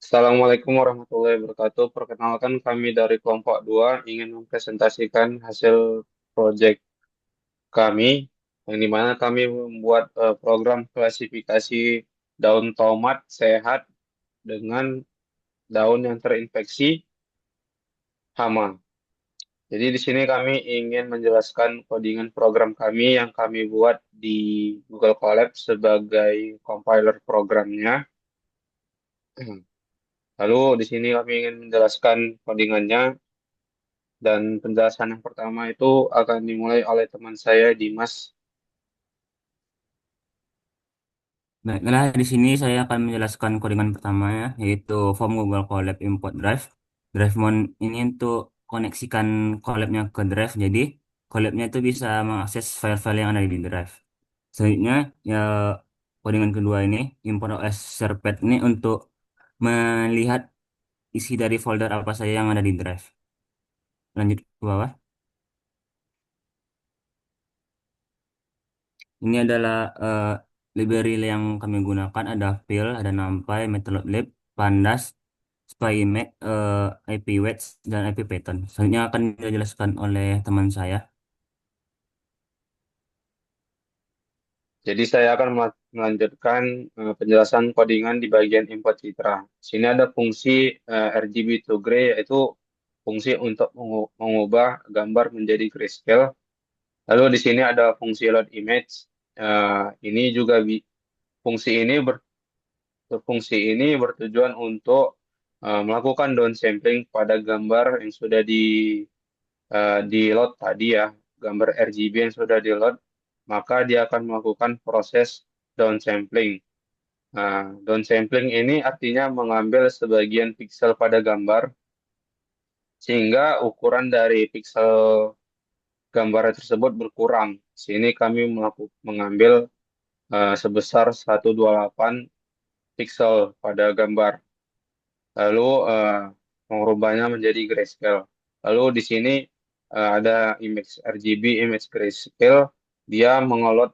Assalamualaikum warahmatullahi wabarakatuh. Perkenalkan kami dari kelompok 2 ingin mempresentasikan hasil proyek kami, yang dimana kami membuat program klasifikasi daun tomat sehat dengan daun yang terinfeksi hama. Jadi di sini kami ingin menjelaskan codingan program kami yang kami buat di Google Colab sebagai compiler programnya. Lalu di sini kami ingin menjelaskan codingannya. Dan penjelasan yang pertama itu akan dimulai oleh teman saya, Dimas. Baiklah, di sini saya akan menjelaskan codingan pertamanya, yaitu form Google Colab import drive. Drive mount ini untuk koneksikan Colab-nya ke drive, jadi Colab-nya itu bisa mengakses file-file yang ada di drive. Selanjutnya, ya codingan kedua ini, import OS Serped ini untuk melihat isi dari folder apa saja yang ada di drive. Lanjut ke bawah. Ini adalah library yang kami gunakan, ada fill, ada numpy, matplotlib, pandas, spymac, ipwedge, dan ipython. Selanjutnya akan dijelaskan oleh teman saya. Jadi saya akan melanjutkan penjelasan codingan di bagian import citra. Sini ada fungsi RGB to gray, yaitu fungsi untuk mengubah gambar menjadi grayscale. Lalu di sini ada fungsi load image. Ini juga fungsi ini fungsi ini bertujuan untuk melakukan downsampling pada gambar yang sudah di load tadi ya, gambar RGB yang sudah di load, maka dia akan melakukan proses downsampling. Nah, downsampling ini artinya mengambil sebagian pixel pada gambar sehingga ukuran dari pixel gambar tersebut berkurang. Sini kami mengambil sebesar 128 pixel pada gambar. Lalu mengubahnya menjadi grayscale. Lalu di sini ada image RGB, image grayscale, dia mengolot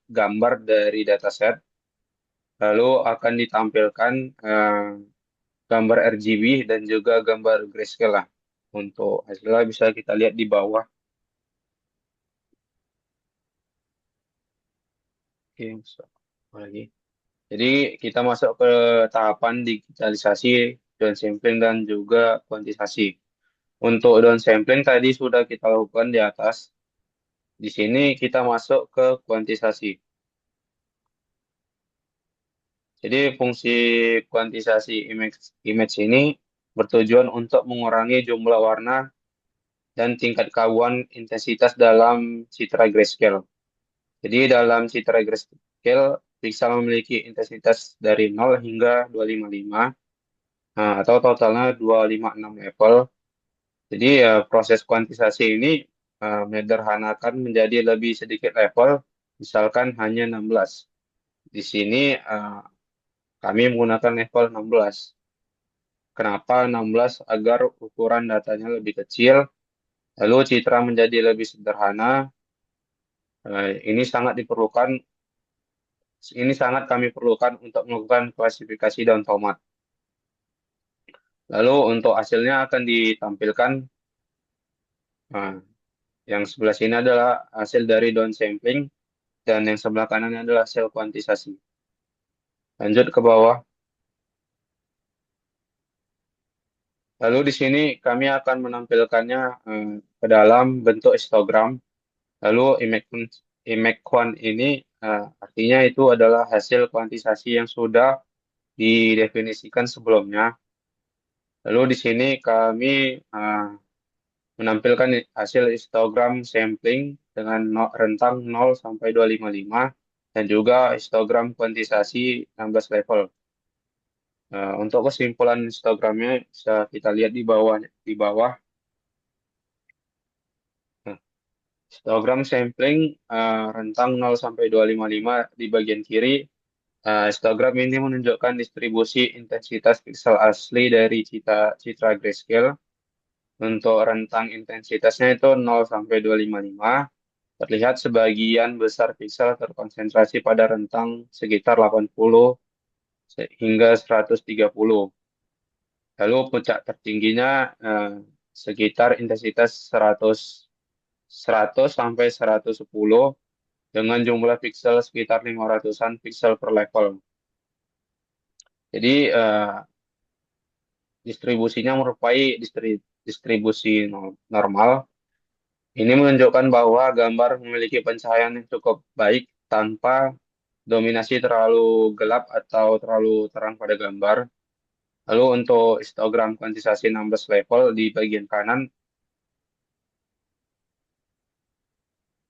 gambar dari dataset, lalu akan ditampilkan gambar RGB dan juga gambar grayscale lah. Untuk hasilnya bisa kita lihat di bawah. Oke, apa lagi. Jadi kita masuk ke tahapan digitalisasi, downsampling dan juga kuantisasi. Untuk downsampling tadi sudah kita lakukan di atas. Di sini kita masuk ke kuantisasi. Jadi fungsi kuantisasi image ini bertujuan untuk mengurangi jumlah warna dan tingkat keaguan intensitas dalam citra grayscale. Jadi dalam citra grayscale pixel memiliki intensitas dari 0 hingga 255, nah, atau totalnya 256 level. Jadi ya proses kuantisasi ini menyederhanakan menjadi lebih sedikit level, misalkan hanya 16. Di sini kami menggunakan level 16. Kenapa 16? Agar ukuran datanya lebih kecil, lalu citra menjadi lebih sederhana. Ini sangat diperlukan, ini sangat kami perlukan untuk melakukan klasifikasi daun tomat. Lalu untuk hasilnya akan ditampilkan. Nah, yang sebelah sini adalah hasil dari down sampling dan yang sebelah kanan adalah hasil kuantisasi. Lanjut ke bawah. Lalu di sini kami akan menampilkannya ke dalam bentuk histogram. Lalu image quant ini artinya itu adalah hasil kuantisasi yang sudah didefinisikan sebelumnya. Lalu di sini kami uh, menampilkan hasil histogram sampling dengan rentang 0 sampai 255 dan juga histogram kuantisasi 16 level. Untuk kesimpulan histogramnya bisa kita lihat di bawah. Di bawah. Nah, histogram sampling rentang 0 sampai 255 di bagian kiri. Histogram ini menunjukkan distribusi intensitas pixel asli dari citra grayscale. Untuk rentang intensitasnya itu 0 sampai 255. Terlihat sebagian besar pixel terkonsentrasi pada rentang sekitar 80 hingga 130. Lalu puncak tertingginya sekitar intensitas 100 sampai 110 dengan jumlah piksel sekitar 500-an piksel per level. Jadi distribusinya merupai distribusi normal. Ini menunjukkan bahwa gambar memiliki pencahayaan yang cukup baik tanpa dominasi terlalu gelap atau terlalu terang pada gambar. Lalu untuk histogram kuantisasi 16 level di bagian kanan,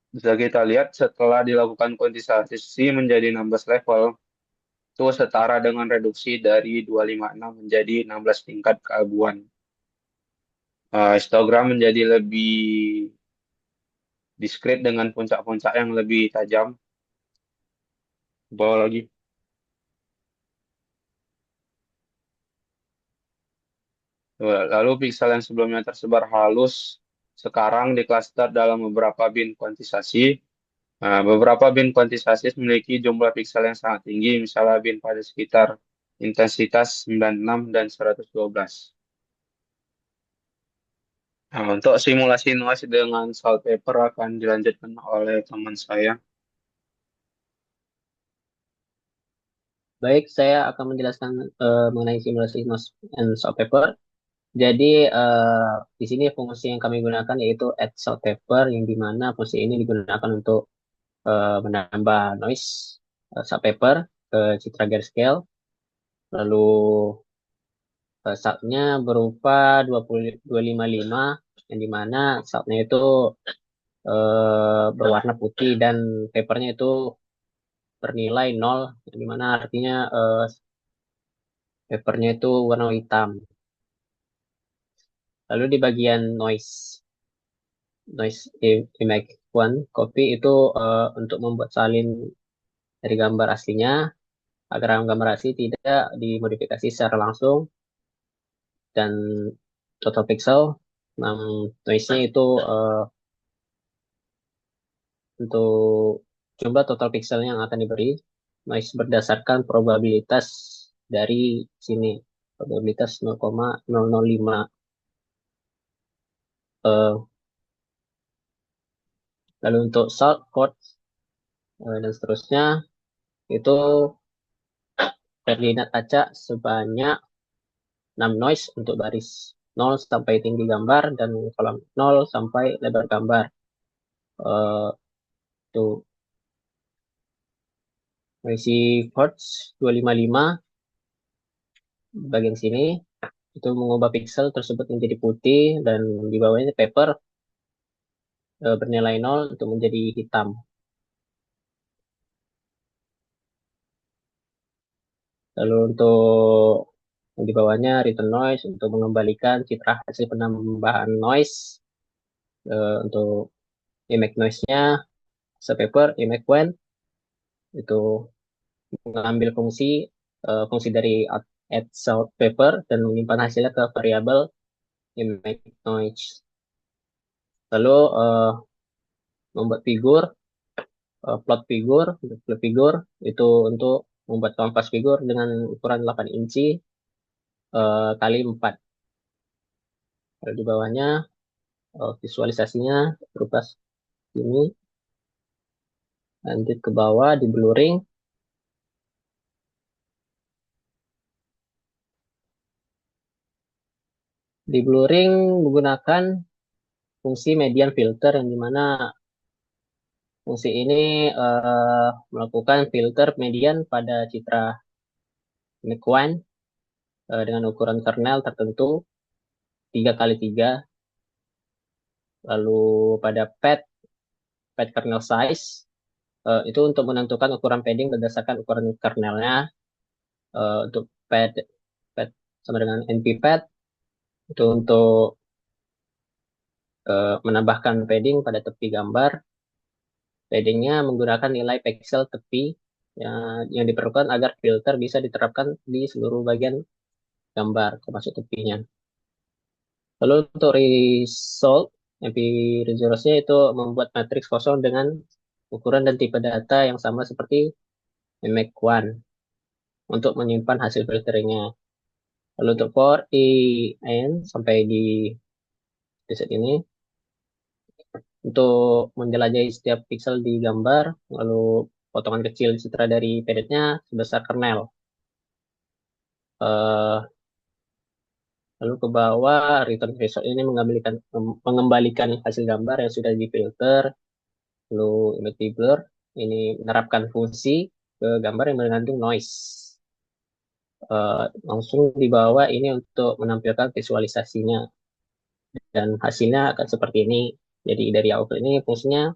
bisa kita lihat setelah dilakukan kuantisasi menjadi 16 level, itu setara dengan reduksi dari 256 menjadi 16 tingkat keabuan. Histogram menjadi lebih diskret dengan puncak-puncak yang lebih tajam. Bawah lagi. Lalu piksel yang sebelumnya tersebar halus sekarang diklaster dalam beberapa bin kuantisasi. Beberapa bin kuantisasi memiliki jumlah piksel yang sangat tinggi, misalnya bin pada sekitar intensitas 96 dan 112. Nah, untuk simulasi noise dengan sandpaper akan dilanjutkan oleh teman saya. Baik, saya akan menjelaskan mengenai simulasi noise and sandpaper. Jadi di sini fungsi yang kami gunakan yaitu add sandpaper, yang dimana fungsi ini digunakan untuk menambah noise sandpaper ke citra grayscale. Lalu saatnya berupa 25255, yang dimana saatnya itu berwarna putih dan papernya itu bernilai 0, yang dimana artinya papernya itu warna hitam. Lalu di bagian noise image one copy itu untuk membuat salin dari gambar aslinya agar gambar asli tidak dimodifikasi secara langsung, dan total pixel noise-nya itu untuk jumlah total pixel yang akan diberi noise berdasarkan probabilitas dari sini, probabilitas 0,005. eh, Lalu untuk salt code dan seterusnya itu koordinat acak sebanyak 6 noise untuk baris 0 sampai tinggi gambar dan kolom 0 sampai lebar gambar. Eh, Itu noisy Hertz 255 bagian sini itu mengubah pixel tersebut menjadi putih, dan di bawahnya paper bernilai 0 untuk menjadi hitam. Lalu untuk yang di bawahnya return noise untuk mengembalikan citra hasil penambahan noise. Untuk image noise-nya sepaper image when itu mengambil fungsi dari add salt paper dan menyimpan hasilnya ke variabel image noise. Lalu membuat plot figur itu untuk membuat kanvas figur dengan ukuran 8 inci kali 4. Lalu di bawahnya visualisasinya berupa ini. Lanjut ke bawah di blurring. Di blurring menggunakan fungsi median filter, yang dimana fungsi ini melakukan filter median pada citra Micwan dengan ukuran kernel tertentu 3 kali 3. Lalu pada pad kernel size itu untuk menentukan ukuran padding berdasarkan ukuran kernelnya. Untuk pad sama dengan NP pad itu untuk menambahkan padding pada tepi gambar. Paddingnya menggunakan nilai pixel tepi yang diperlukan agar filter bisa diterapkan di seluruh bagian gambar, termasuk tepinya. Lalu untuk result, MP Resource-nya itu membuat matriks kosong dengan ukuran dan tipe data yang sama seperti Image One. untuk menyimpan hasil filteringnya. Lalu untuk for i n sampai di set ini untuk menjelajahi setiap pixel di gambar, lalu potongan kecil citra dari pedetnya sebesar kernel. Eh, Lalu ke bawah return result ini mengembalikan hasil gambar yang sudah difilter. Lalu image blur ini menerapkan fungsi ke gambar yang mengandung noise. Langsung di bawah ini untuk menampilkan visualisasinya dan hasilnya akan seperti ini. Jadi dari output ini fungsinya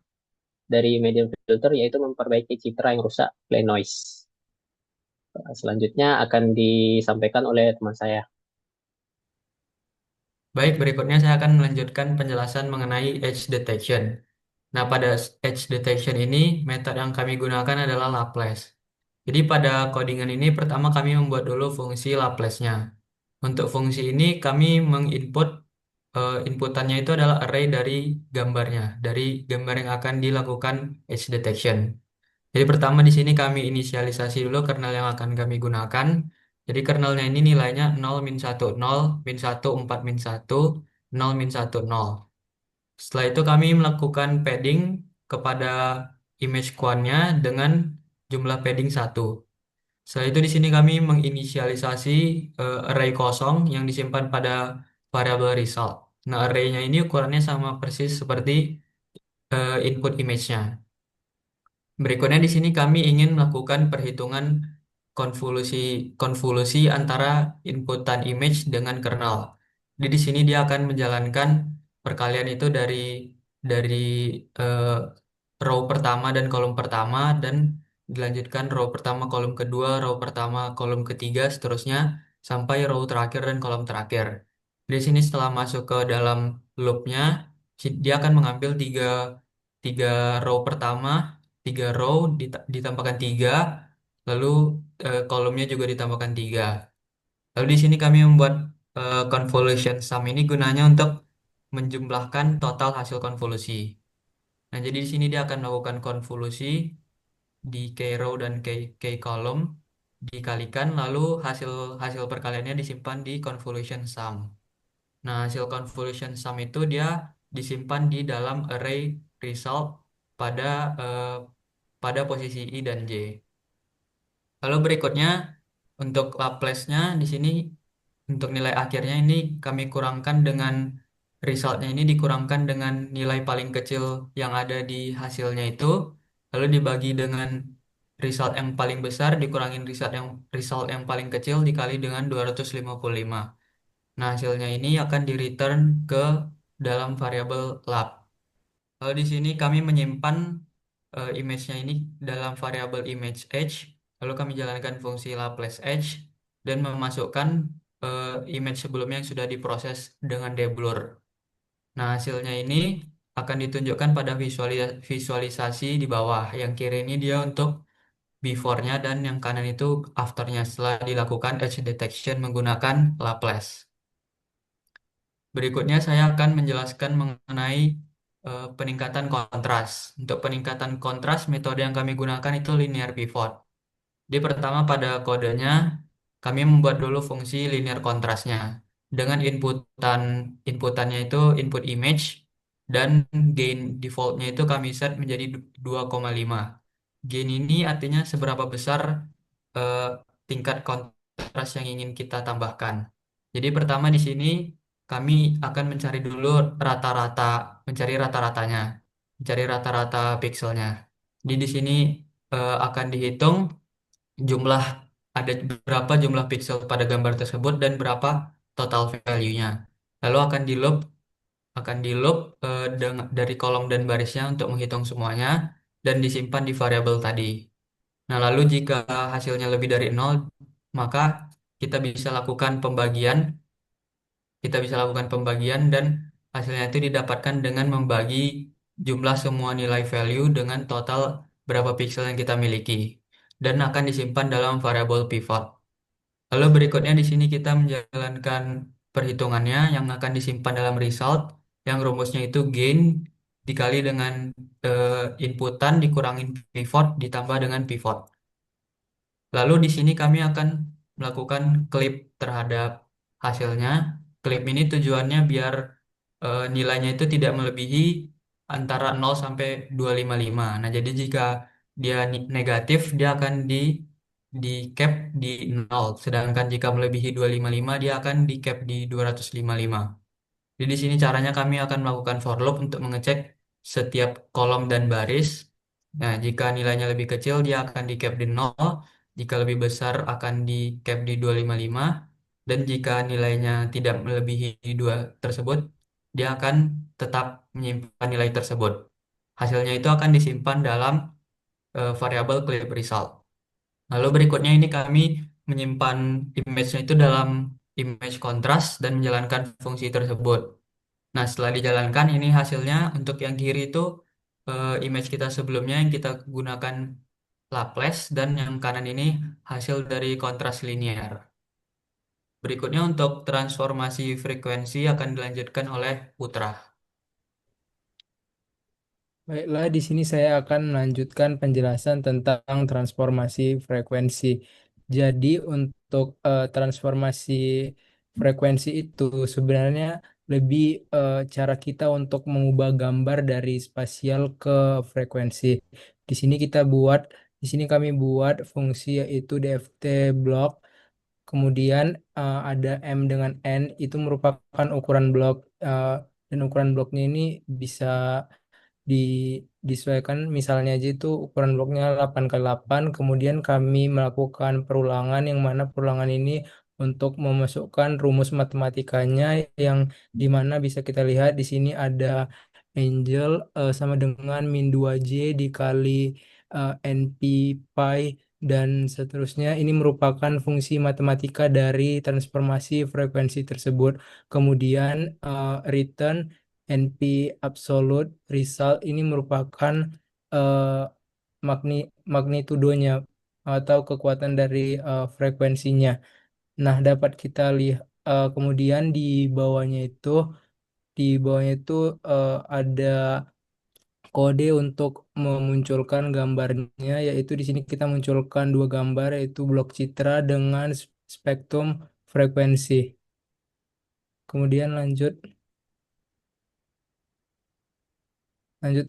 dari medium filter yaitu memperbaiki citra yang rusak play noise. Selanjutnya akan disampaikan oleh teman saya. Baik, berikutnya saya akan melanjutkan penjelasan mengenai edge detection. Nah, pada edge detection ini, metode yang kami gunakan adalah Laplace. Jadi pada codingan ini pertama kami membuat dulu fungsi Laplace-nya. Untuk fungsi ini kami menginput inputannya itu adalah array dari gambarnya, dari gambar yang akan dilakukan edge detection. Jadi pertama di sini kami inisialisasi dulu kernel yang akan kami gunakan. Jadi kernelnya ini nilainya 0, min 1, 0, min 1, 4, min 1, 0, min 1, 0. Setelah itu kami melakukan padding kepada image quant-nya dengan jumlah padding 1. Setelah itu di sini kami menginisialisasi array kosong yang disimpan pada variabel result. Nah, array-nya ini ukurannya sama persis seperti input image-nya. Berikutnya di sini kami ingin melakukan perhitungan konvolusi konvolusi antara inputan image dengan kernel. Jadi di sini dia akan menjalankan perkalian itu dari eh, row pertama dan kolom pertama dan dilanjutkan row pertama kolom kedua, row pertama kolom ketiga, seterusnya sampai row terakhir dan kolom terakhir. Di sini setelah masuk ke dalam loopnya, dia akan mengambil tiga tiga row pertama, tiga row ditambahkan tiga, lalu kolomnya juga ditambahkan tiga. Lalu di sini kami membuat convolution sum ini gunanya untuk menjumlahkan total hasil konvolusi. Nah, jadi di sini dia akan melakukan konvolusi di k row dan k column dikalikan, lalu hasil hasil perkaliannya disimpan di convolution sum. Nah, hasil convolution sum itu dia disimpan di dalam array result pada eh, pada posisi I dan J. Lalu berikutnya untuk Laplace-nya di sini untuk nilai akhirnya ini kami kurangkan dengan resultnya ini dikurangkan dengan nilai paling kecil yang ada di hasilnya itu, lalu dibagi dengan result yang paling besar dikurangin result yang paling kecil dikali dengan 255. Nah, hasilnya ini akan di-return ke dalam variabel lab. Lalu di sini kami menyimpan image-nya ini dalam variabel image edge, lalu kami jalankan fungsi Laplace edge dan memasukkan image sebelumnya yang sudah diproses dengan deblur. Nah, hasilnya ini akan ditunjukkan pada visualisasi di bawah. Yang kiri ini dia untuk before-nya dan yang kanan itu after-nya setelah dilakukan edge detection menggunakan Laplace. Berikutnya saya akan menjelaskan mengenai peningkatan kontras. Untuk peningkatan kontras, metode yang kami gunakan itu linear pivot. Di pertama pada kodenya, kami membuat dulu fungsi linear kontrasnya. Dengan inputannya itu input image, dan gain defaultnya itu kami set menjadi 2,5. Gain ini artinya seberapa besar eh, tingkat kontras yang ingin kita tambahkan. Jadi pertama di sini kami akan mencari dulu rata-rata, mencari rata-ratanya, mencari rata-rata pikselnya. Jadi di sini akan dihitung jumlah ada berapa jumlah pixel pada gambar tersebut dan berapa total value-nya. Lalu akan di loop dari kolom dan barisnya untuk menghitung semuanya dan disimpan di variabel tadi. Nah, lalu jika hasilnya lebih dari 0, maka kita bisa lakukan pembagian, dan hasilnya itu didapatkan dengan membagi jumlah semua nilai value dengan total berapa pixel yang kita miliki dan akan disimpan dalam variabel pivot. Lalu berikutnya di sini kita menjalankan perhitungannya yang akan disimpan dalam result yang rumusnya itu gain dikali dengan inputan dikurangin pivot ditambah dengan pivot. Lalu di sini kami akan melakukan klip terhadap hasilnya. Klip ini tujuannya biar nilainya itu tidak melebihi antara 0 sampai 255. Nah, jadi jika dia negatif, dia akan di cap di 0. Sedangkan jika melebihi 255, dia akan di cap di 255. Jadi di sini caranya kami akan melakukan for loop untuk mengecek setiap kolom dan baris. Nah, jika nilainya lebih kecil, dia akan di cap di 0. Jika lebih besar, akan di cap di 255. Dan jika nilainya tidak melebihi 2 tersebut, dia akan tetap menyimpan nilai tersebut. Hasilnya itu akan disimpan dalam variabel clip result. Lalu berikutnya ini kami menyimpan image-nya itu dalam image kontras dan menjalankan fungsi tersebut. Nah, setelah dijalankan ini hasilnya untuk yang kiri itu image kita sebelumnya yang kita gunakan Laplace dan yang kanan ini hasil dari kontras linear. Berikutnya untuk transformasi frekuensi akan dilanjutkan oleh Putra. Baiklah, di sini saya akan melanjutkan penjelasan tentang transformasi frekuensi. Jadi, untuk transformasi frekuensi itu sebenarnya lebih cara kita untuk mengubah gambar dari spasial ke frekuensi. Di sini kita buat, di sini kami buat fungsi yaitu DFT block. Kemudian ada M dengan N itu merupakan ukuran blok dan ukuran bloknya ini bisa di disesuaikan, misalnya aja itu ukuran bloknya 8 kali 8. Kemudian kami melakukan perulangan yang mana perulangan ini untuk memasukkan rumus matematikanya yang dimana bisa kita lihat di sini ada Angel sama dengan min 2J dikali NP pi dan seterusnya. Ini merupakan fungsi matematika dari transformasi frekuensi tersebut. Kemudian return NP absolute result ini merupakan eh, magnitudonya atau kekuatan dari frekuensinya. Nah, dapat kita lihat kemudian di bawahnya itu ada kode untuk memunculkan gambarnya, yaitu di sini kita munculkan dua gambar yaitu blok citra dengan spektrum frekuensi. Kemudian lanjut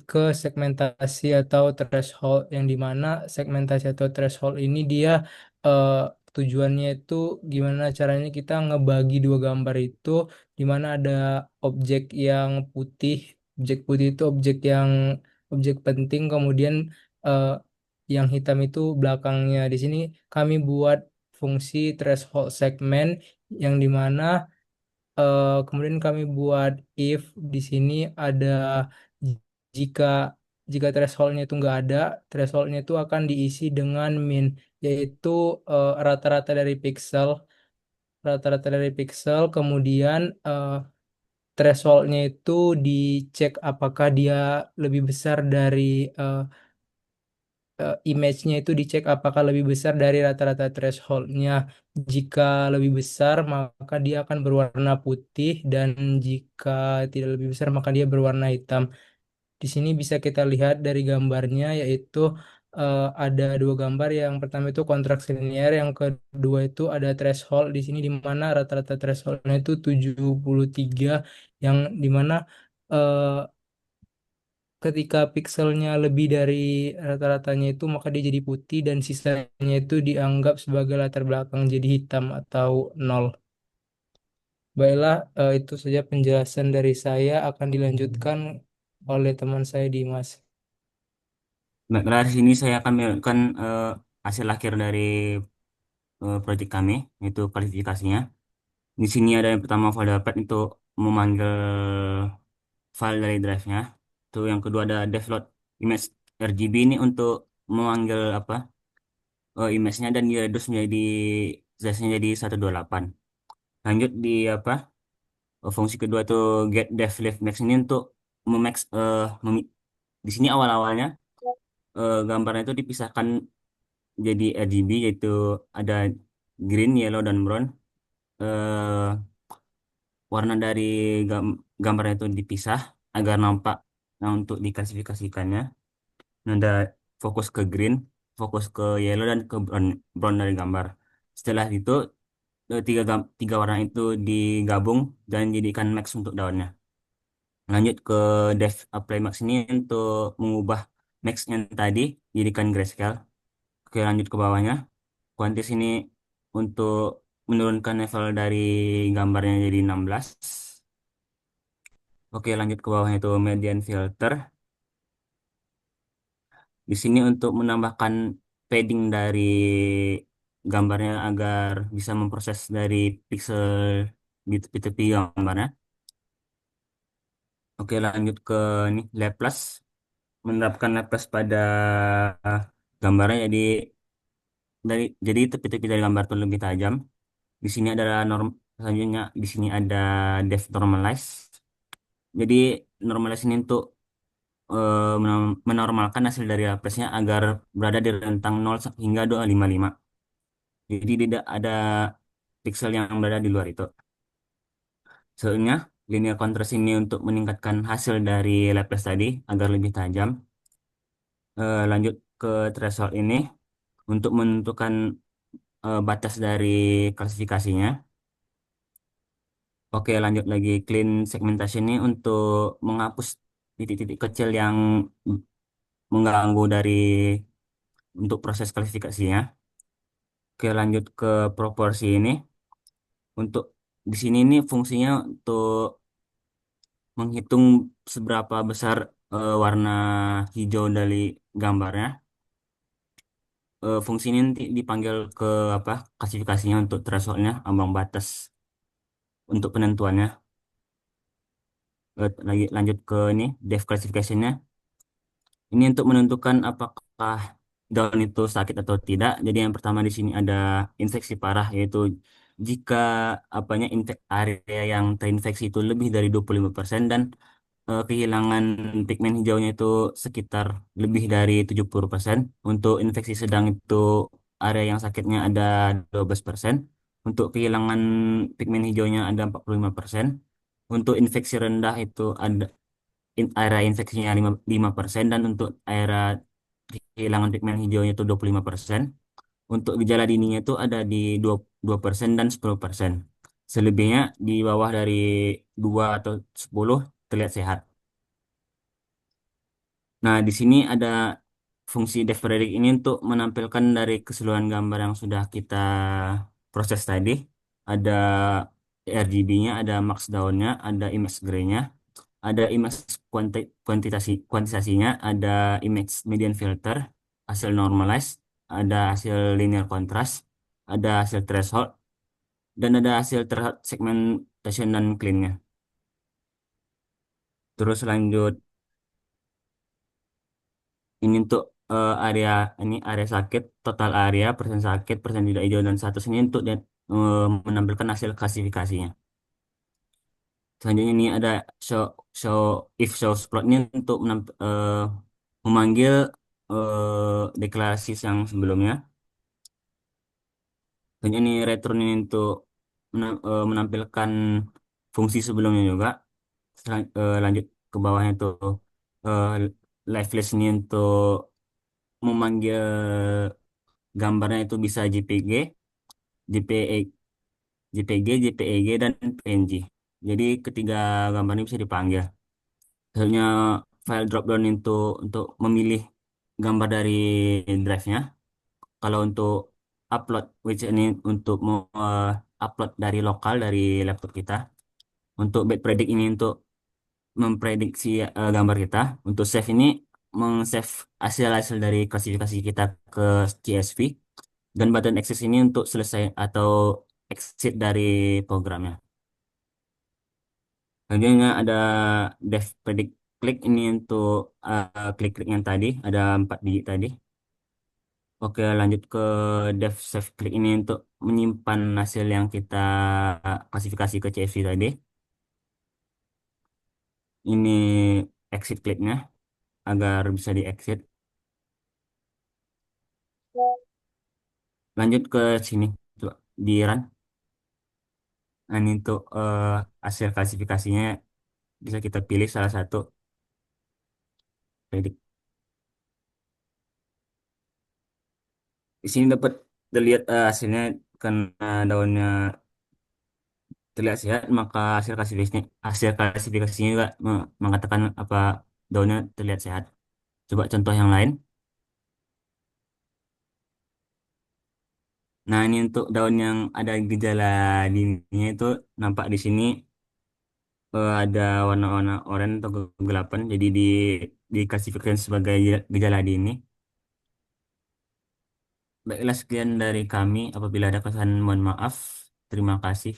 ke segmentasi atau threshold, yang dimana segmentasi atau threshold ini dia eh, tujuannya itu gimana caranya kita ngebagi dua gambar itu, dimana ada objek yang putih. Objek putih itu objek penting, kemudian eh, yang hitam itu belakangnya. Di sini kami buat fungsi threshold segment yang dimana kemudian kami buat if di sini ada jika jika thresholdnya itu nggak ada, thresholdnya itu akan diisi dengan min, yaitu rata-rata dari pixel, kemudian thresholdnya itu dicek apakah dia lebih besar dari eh, image-nya itu dicek apakah lebih besar dari rata-rata threshold-nya. Jika lebih besar, maka dia akan berwarna putih, dan jika tidak lebih besar, maka dia berwarna hitam. Di sini bisa kita lihat dari gambarnya, yaitu ada dua gambar. Yang pertama itu kontraksi linear, yang kedua itu ada threshold. Di sini di mana rata-rata thresholdnya itu 73, yang dimana ketika pikselnya lebih dari rata-ratanya itu maka dia jadi putih dan sisanya itu dianggap sebagai latar belakang jadi hitam atau nol. Baiklah, itu saja penjelasan dari saya, akan dilanjutkan oleh teman saya Dimas. Baiklah, di sini saya akan menunjukkan hasil akhir dari proyek kami, yaitu kualifikasinya. Di sini ada yang pertama folder path untuk memanggil file dari drive-nya. Itu yang kedua ada devload image RGB ini untuk memanggil apa image-nya dan direduce menjadi size-nya jadi 128. Lanjut di apa fungsi kedua itu get dev live max ini untuk memax di sini awal-awalnya gambarnya itu dipisahkan jadi RGB, yaitu ada green, yellow, dan brown. Eh, Warna dari gambarnya itu dipisah agar nampak. Nah, untuk diklasifikasikannya, nah, ada fokus ke green. fokus ke yellow dan ke brown dari gambar. Setelah itu tiga warna itu digabung dan jadikan max untuk daunnya. Lanjut ke Dev Apply Max ini untuk mengubah max yang tadi jadikan grayscale. Oke, lanjut ke bawahnya. Quantis ini untuk menurunkan level dari gambarnya jadi 16. Oke, lanjut ke bawahnya itu median filter. Di sini untuk menambahkan padding dari gambarnya agar bisa memproses dari pixel di tepi-tepi gambarnya. Oke, lanjut ke ini Laplace. Menerapkan Laplace pada gambarnya jadi tepi-tepi dari gambar itu lebih tajam. Di sini adalah selanjutnya di sini ada depth normalize. Jadi normalize ini untuk menormalkan hasil dari Laplace-nya agar berada di rentang 0 hingga 255. Jadi tidak ada pixel yang berada di luar itu. Selanjutnya, linear contrast ini untuk meningkatkan hasil dari Laplace tadi agar lebih tajam. Lanjut ke threshold ini untuk menentukan batas dari klasifikasinya. Oke, lanjut lagi clean segmentation ini untuk menghapus titik-titik kecil yang mengganggu dari untuk proses klasifikasinya. Oke, lanjut ke proporsi ini. Untuk di sini ini fungsinya untuk menghitung seberapa besar warna hijau dari gambarnya. Fungsi ini nanti dipanggil ke apa? Klasifikasinya untuk thresholdnya, ambang batas untuk penentuannya. Lagi lanjut ke ini depth classification-nya. Ini untuk menentukan apakah daun itu sakit atau tidak. Jadi yang pertama di sini ada infeksi parah, yaitu jika area yang terinfeksi itu lebih dari 25% dan kehilangan pigmen hijaunya itu sekitar lebih dari 70%. Untuk infeksi sedang itu area yang sakitnya ada 12%. Untuk kehilangan pigmen hijaunya ada 45%. Untuk infeksi rendah itu ada area infeksinya 5% dan untuk area kehilangan pigmen hijaunya itu 25%. Untuk gejala dininya itu ada di 2% dan 10%. Selebihnya di bawah dari 2 atau 10 terlihat sehat. Nah, di sini ada fungsi depth predict ini untuk menampilkan dari keseluruhan gambar yang sudah kita proses tadi. Ada RGB-nya, ada max down-nya, ada image gray-nya, ada image kuantitasasinya, ada image median filter, hasil normalize, ada hasil linear contrast, ada hasil threshold, dan ada hasil threshold segmentation dan clean-nya. Terus lanjut ini untuk area sakit, total area, persen tidak hijau dan status ini untuk menampilkan hasil klasifikasinya. Selanjutnya ini ada show show if shows plot ini untuk memanggil deklarasi yang sebelumnya. Dan ini return ini untuk menampilkan fungsi sebelumnya juga. Lanjut ke bawahnya itu uh, live list ini untuk memanggil gambarnya itu bisa JPG, JPE, JPG, JPEG, dan PNG. Jadi ketiga gambar ini bisa dipanggil. Misalnya file dropdown itu untuk memilih gambar dari drive-nya. Kalau untuk upload, which ini untuk mau upload dari lokal dari laptop kita. Untuk bad predict ini untuk memprediksi gambar kita. Untuk save ini meng-save hasil-hasil dari klasifikasi kita ke CSV. Dan button access ini untuk selesai atau exit dari programnya. Selanjutnya ada dev predict click ini untuk klik-klik yang tadi ada 4 digit tadi. Oke, lanjut ke dev save click ini untuk menyimpan hasil yang kita klasifikasi ke CSV tadi. Ini exit clicknya agar bisa di exit. Lanjut ke sini tuh, di run. Nah, ini untuk hasil klasifikasinya bisa kita pilih salah satu . Di sini dapat terlihat hasilnya karena daunnya terlihat sehat, maka hasil klasifikasinya juga mengatakan apa daunnya terlihat sehat. Coba contoh yang lain. Nah, ini untuk daun yang ada gejala dininya itu nampak di sini ada warna-warna oranye atau kegelapan, jadi diklasifikasikan sebagai gejala dini. Baiklah, sekian dari kami. Apabila ada kesalahan, mohon maaf. Terima kasih.